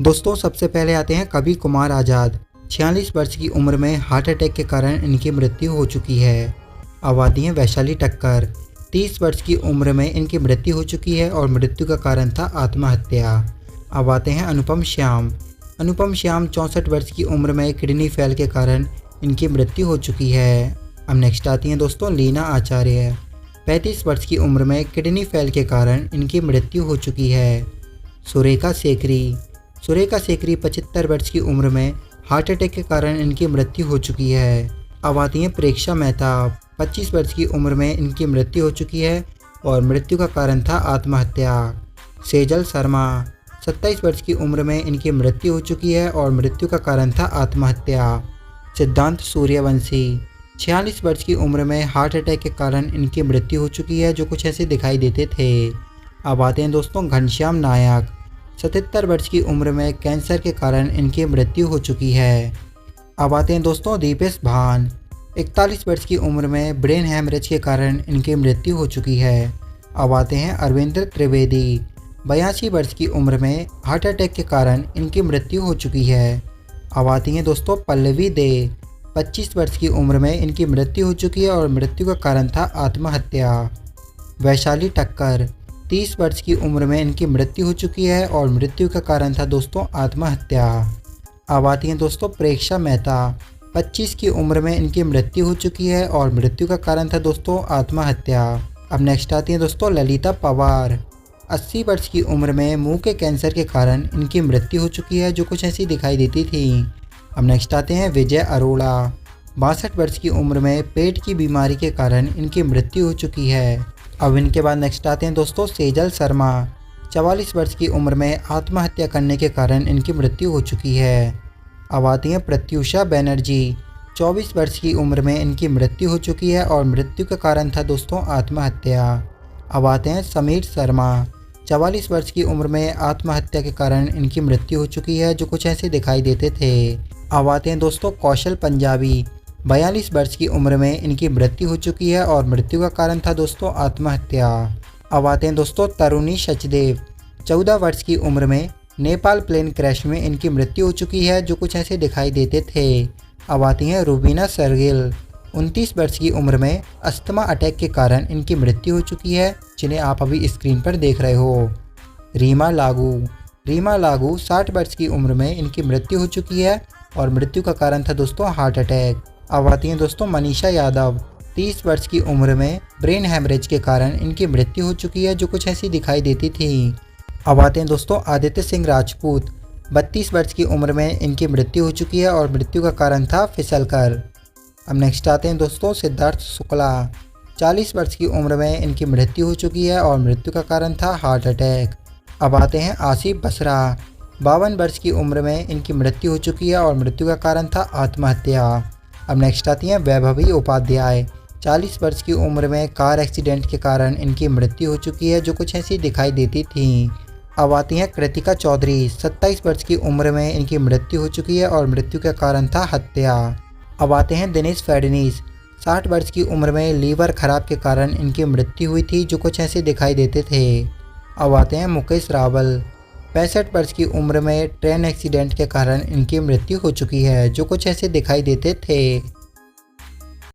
दोस्तों सबसे पहले आते हैं कवि कुमार आज़ाद। 46 वर्ष की उम्र में हार्ट अटैक के कारण इनकी मृत्यु हो चुकी है। अब आती हैं वैशाली ठक्कर। 30 वर्ष की उम्र में इनकी मृत्यु हो चुकी है और मृत्यु का कारण था आत्महत्या। अब आते हैं अनुपम श्याम। अनुपम श्याम 64 वर्ष की उम्र में किडनी फेल के कारण इनकी मृत्यु हो चुकी है। अब नेक्स्ट आती हैं दोस्तों लीना आचार्य। 35 वर्ष की उम्र में किडनी फेल के कारण इनकी मृत्यु हो चुकी है। सुरेखा सेकरी। सुरेखा सेकरी 75 वर्ष की उम्र में हार्ट अटैक के कारण इनकी मृत्यु हो चुकी है। अब आती हैं प्रेक्षा मेहता। 25 वर्ष की उम्र में इनकी मृत्यु हो चुकी है और मृत्यु का कारण था आत्महत्या। सेजल शर्मा। 27 वर्ष की उम्र में इनकी मृत्यु हो चुकी है और मृत्यु का कारण था आत्महत्या। सिद्धांत सूर्यवंशी। 46 वर्ष की उम्र में हार्ट अटैक के कारण इनकी मृत्यु हो चुकी है, जो कुछ ऐसे दिखाई देते थे। अब आते हैं दोस्तों घनश्याम नायक। 77 वर्ष की उम्र में कैंसर के कारण इनकी मृत्यु हो चुकी है। अब आते हैं दोस्तों दीपेश भान। 41 वर्ष की उम्र में ब्रेन हैमरेज के कारण इनकी मृत्यु हो चुकी है। अब आते हैं अरविंदर त्रिवेदी। 82 वर्ष की उम्र में हार्ट अटैक के कारण इनकी मृत्यु हो चुकी है। अब आती हैं दोस्तों पल्लवी दे। 25 वर्ष की उम्र में इनकी मृत्यु हो चुकी है और मृत्यु का कारण था आत्महत्या। वैशाली ठक्कर। 30 वर्ष की उम्र में इनकी मृत्यु हो चुकी है और मृत्यु का कारण था दोस्तों आत्महत्या। अब आती हैं दोस्तों प्रेक्षा मेहता। 25 की उम्र में इनकी मृत्यु हो चुकी है और मृत्यु का कारण था दोस्तों आत्महत्या। अब नेक्स्ट आती हैं दोस्तों ललिता पवार। 80 वर्ष की उम्र में मुंह के कैंसर के कारण इनकी मृत्यु हो चुकी है, जो कुछ ऐसी दिखाई देती थी। अब नेक्स्ट आते हैं विजय अरोड़ा। 62 वर्ष की उम्र में पेट की बीमारी के कारण इनकी मृत्यु हो चुकी है। अब इनके बाद नेक्स्ट आते हैं दोस्तों सेजल शर्मा। 44 वर्ष की उम्र में आत्महत्या करने के कारण इनकी मृत्यु हो चुकी है। अब आती हैं प्रत्युषा बनर्जी। 24 वर्ष की उम्र में इनकी मृत्यु हो चुकी है और मृत्यु का कारण था दोस्तों आत्महत्या। अब आते हैं समीर शर्मा। 44 वर्ष की उम्र में आत्महत्या के कारण इनकी मृत्यु हो चुकी है, जो कुछ ऐसे दिखाई देते थे। अब आते हैं दोस्तों कौशल पंजाबी। 42 वर्ष की उम्र में इनकी मृत्यु हो चुकी है और मृत्यु का कारण था दोस्तों आत्महत्या। अब आते हैं दोस्तों तरुणी सचदेव। 14 वर्ष की उम्र में नेपाल प्लेन क्रैश में इनकी मृत्यु हो चुकी है, जो कुछ ऐसे दिखाई देते थे। अब आती हैं रुबीना सरगिल। 29 वर्ष की उम्र में अस्थमा अटैक के कारण इनकी मृत्यु हो चुकी है, जिन्हें आप अभी स्क्रीन पर देख रहे हो। रीमा लागू। रीमा लागू 60 वर्ष की उम्र में इनकी मृत्यु हो चुकी है और मृत्यु का कारण था दोस्तों हार्ट अटैक। अब आती हैं दोस्तों मनीषा यादव। 30 वर्ष की उम्र में ब्रेन हैमरेज के कारण इनकी मृत्यु हो चुकी है, जो कुछ ऐसी दिखाई देती थी। अब आते हैं दोस्तों आदित्य सिंह राजपूत। 32 वर्ष की उम्र में इनकी मृत्यु हो चुकी है और मृत्यु का कारण था फिसलकर। अब नेक्स्ट आते हैं दोस्तों सिद्धार्थ शुक्ला। 40 वर्ष की उम्र में इनकी मृत्यु हो चुकी है और मृत्यु का कारण था हार्ट अटैक। अब आते हैं आसिफ बसरा। 52 वर्ष की उम्र में इनकी मृत्यु हो चुकी है और मृत्यु का कारण था आत्महत्या। अब नेक्स्ट आती हैं वैभवी उपाध्याय। 40 वर्ष की उम्र में कार एक्सीडेंट के कारण इनकी मृत्यु हो चुकी है, जो कुछ ऐसी दिखाई देती थी। अब आती हैं कृतिका चौधरी। 27 वर्ष की उम्र में इनकी मृत्यु हो चुकी है और मृत्यु का कारण था हत्या। अब आते हैं दिनेश फडणवीस। 60 वर्ष की उम्र में लीवर खराब के कारण इनकी मृत्यु हुई थी, जो कुछ ऐसे दिखाई देते थे। अब आते हैं मुकेश रावल। 65 वर्ष की उम्र में ट्रेन एक्सीडेंट के कारण इनकी मृत्यु हो चुकी है, जो कुछ ऐसे दिखाई देते थे।